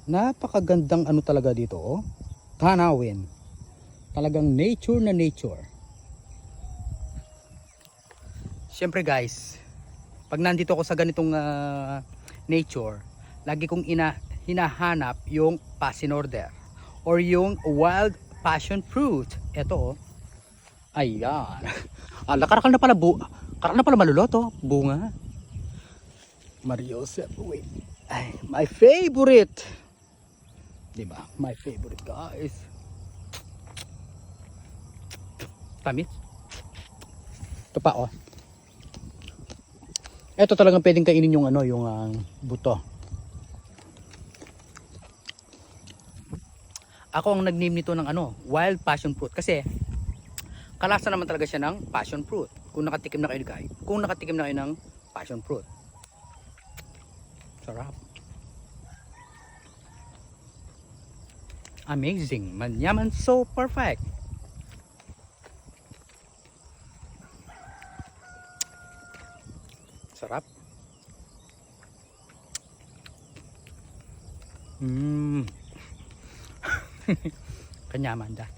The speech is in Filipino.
Napakagandang ano talaga dito, oh. Tanawin. Talagang nature na nature. Siyempre guys, pag nandito ako sa ganitong nature, lagi kong hinahanap yung passion order or yung wild passion fruit. Ito, oh. Ayan. Karakal na pala karakal na pala maluluto, bunga. Mariosep, wait. Ay, my favorite. 'Di ba? My favorite, guys. Tamis. Ito pa, oh. Ito talagang pwedeng kainin yung ano, yung buto. Ako ang nag-name nito ng ano, wild passion fruit kasi kalasa naman talaga siya ng passion fruit. Kung nakatikim na kayo, guys. Kung nakatikim na kayo ng passion fruit. Sarap. Amazing. Manyaman, so perfect. Sarap. Kanyaman dah.